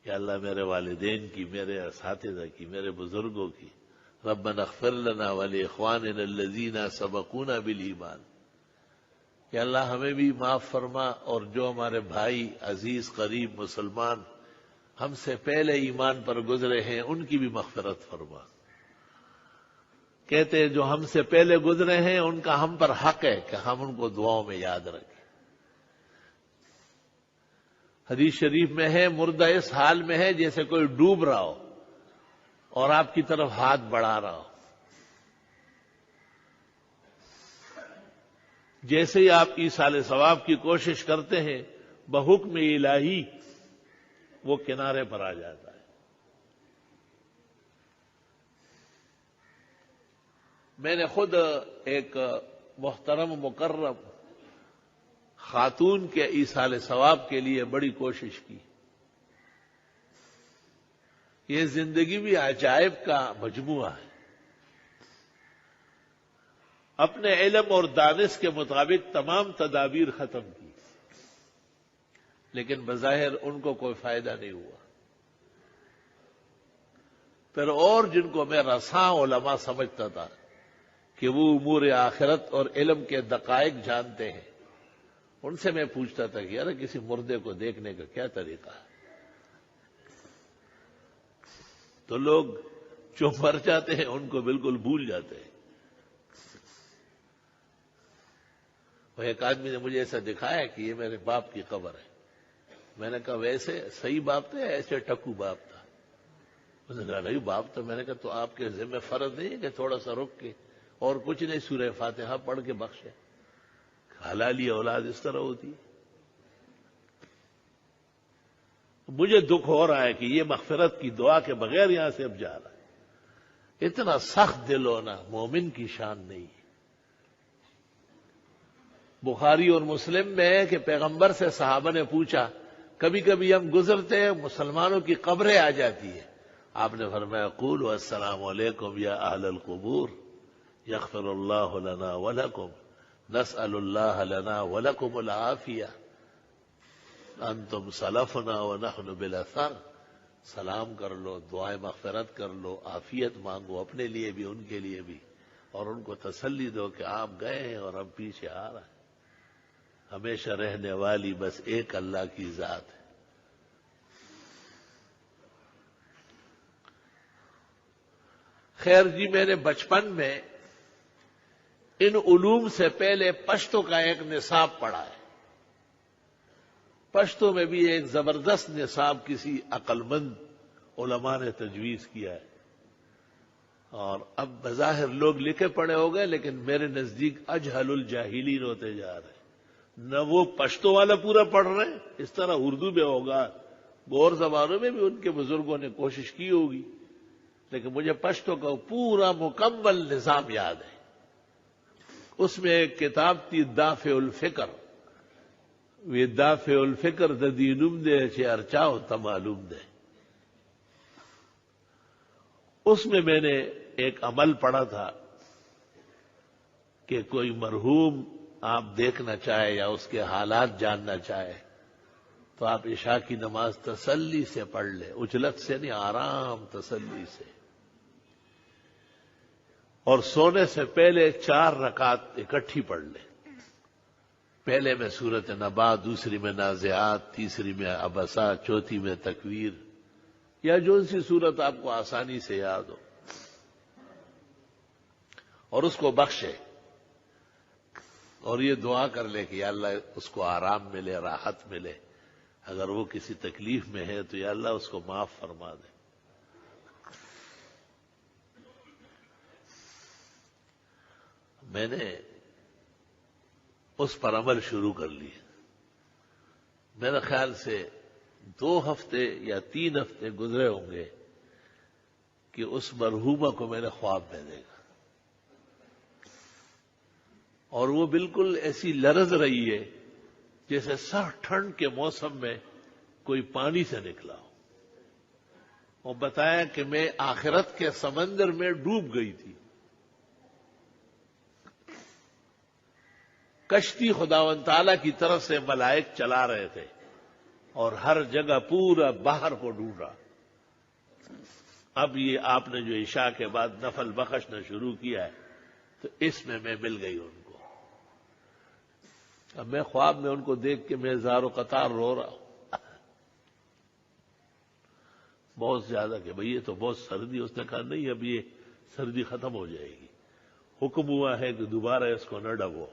یا اللہ میرے والدین کی، میرے اساتذہ کی، میرے بزرگوں کی، ربنا اغفر لنا ولاخواننا الذین سبقونا بالایمان، یا اللہ ہمیں بھی معاف فرما، اور جو ہمارے بھائی عزیز قریب مسلمان ہم سے پہلے ایمان پر گزرے ہیں ان کی بھی مغفرت فرما۔ کہتے ہیں جو ہم سے پہلے گزرے ہیں ان کا ہم پر حق ہے کہ ہم ان کو دعاؤں میں یاد رکھیں۔ حدیث شریف میں ہے مردہ اس حال میں ہے جیسے کوئی ڈوب رہا ہو اور آپ کی طرف ہاتھ بڑھا رہا ہو، جیسے ہی آپ ایصال ثواب کی کوشش کرتے ہیں بحکم الہی وہ کنارے پر آ جاتا ہے۔ میں نے خود ایک محترم مکرم خاتون کے ایصال ثواب کے لیے بڑی کوشش کی۔ یہ زندگی بھی عجائب کا مجموعہ ہے۔ اپنے علم اور دانش کے مطابق تمام تدابیر ختم کی، لیکن بظاہر ان کو کوئی فائدہ نہیں ہوا۔ پھر اور جن کو میں رساں علماء سمجھتا تھا کہ وہ امور آخرت اور علم کے دقائق جانتے ہیں، ان سے میں پوچھتا تھا کہ یار کسی مردے کو دیکھنے کا کیا طریقہ ہے؟ تو لوگ جو مر جاتے ہیں ان کو بالکل بھول جاتے ہیں۔ وہ ایک آدمی نے مجھے ایسا دکھایا کہ یہ میرے باپ کی قبر ہے۔ میں نے کہا ویسے صحیح باپ تھا یا ایسے ٹکو باپ تھا؟ اس نے کہا نہیں باپ تو۔ میں نے کہا تو آپ کے ذمہ فرض نہیں ہے کہ تھوڑا سا رک کے اور کچھ نہیں سورہ فاتحہ پڑھ کے بخشے؟ حلالی اولاد اس طرح ہوتی ہے۔ مجھے دکھ ہو رہا ہے کہ یہ مغفرت کی دعا کے بغیر یہاں سے اب جا رہا ہے۔ اتنا سخت دل ہونا مومن کی شان نہیں ہے۔ بخاری اور مسلم میں ہے کہ پیغمبر سے صحابہ نے پوچھا کبھی کبھی ہم گزرتے ہیں مسلمانوں کی قبریں آ جاتی ہیں، آپ نے فرمایا قولوا السلام علیکم یا اہل القبور یغفر اللہ لنا ولکم نسأل اللہ لنا ولکم العافیہ انتم سلفنا ونحن بالاثر۔ سلام کر لو، دعائیں مغفرت کر لو، عافیت مانگو اپنے لیے بھی ان کے لیے بھی، اور ان کو تسلی دو کہ آپ گئے ہیں اور اب پیچھے آ رہا ہے۔ ہمیشہ رہنے والی بس ایک اللہ کی ذات ہے۔ خیر جی، میں نے بچپن میں ان علوم سے پہلے پشتو کا ایک نصاب پڑھا ہے۔ پشتو میں بھی ایک زبردست نصاب کسی عقل مند علماء نے تجویز کیا ہے، اور اب بظاہر لوگ لکھے پڑھے ہو گئے لیکن میرے نزدیک اجہل الجاہلین ہوتے جا رہے ہیں۔ نہ وہ پشتو والا پورا پڑھ رہے ہیں، اس طرح اردو میں ہوگا، اور زبانوں میں بھی ان کے بزرگوں نے کوشش کی ہوگی، لیکن مجھے پشتو کا پورا مکمل نظام یاد ہے۔ اس میں ایک کتاب تھی دافع الفکر، وہ دافع الفکر ددینم دے چھے ارچاؤ تمالوم دے۔ اس میں نے ایک عمل پڑھا تھا کہ کوئی مرحوم آپ دیکھنا چاہے یا اس کے حالات جاننا چاہے تو آپ عشاء کی نماز تسلی سے پڑھ لیں، اجلت سے نہیں، آرام تسلی سے، اور سونے سے پہلے 4 رکعت اکٹھی پڑھ لیں۔ پہلے میں سورۃ نبا، دوسری میں نازعات، تیسری میں عبسہ، چوتھی میں تکویر، یا جو سی صورت آپ کو آسانی سے یاد ہو، اور اس کو بخشے، اور یہ دعا کر لے کہ یا اللہ اس کو آرام ملے، راحت ملے، اگر وہ کسی تکلیف میں ہے تو یا اللہ اس کو معاف فرما دے۔ میں نے اس پر عمل شروع کر لیا۔ میرے خیال سے 2 ہفتے یا 3 ہفتے گزرے ہوں گے کہ اس مرحومہ کو میں نے خواب میں دیکھا، اور وہ بالکل ایسی لرز رہی ہے جیسے سخت ٹھنڈ کے موسم میں کوئی پانی سے نکلا ہو۔ اور بتایا کہ میں آخرت کے سمندر میں ڈوب گئی تھی۔ کشتی خداوند تعالیٰ کی طرف سے ملائک چلا رہے تھے، اور ہر جگہ پورا باہر کو ڈھونڈا. اب یہ آپ نے جو عشاء کے بعد نفل بخشنا شروع کیا ہے تو اس میں مل گئی ان کو. اب میں خواب میں ان کو دیکھ کے میں زار و قطار رو رہا ہوں بہت زیادہ کہ بھئی یہ تو بہت سردی. اس نے کہا نہیں اب یہ سردی ختم ہو جائے گی. حکم ہوا ہے کہ دوبارہ اس کو نہ ڈبو.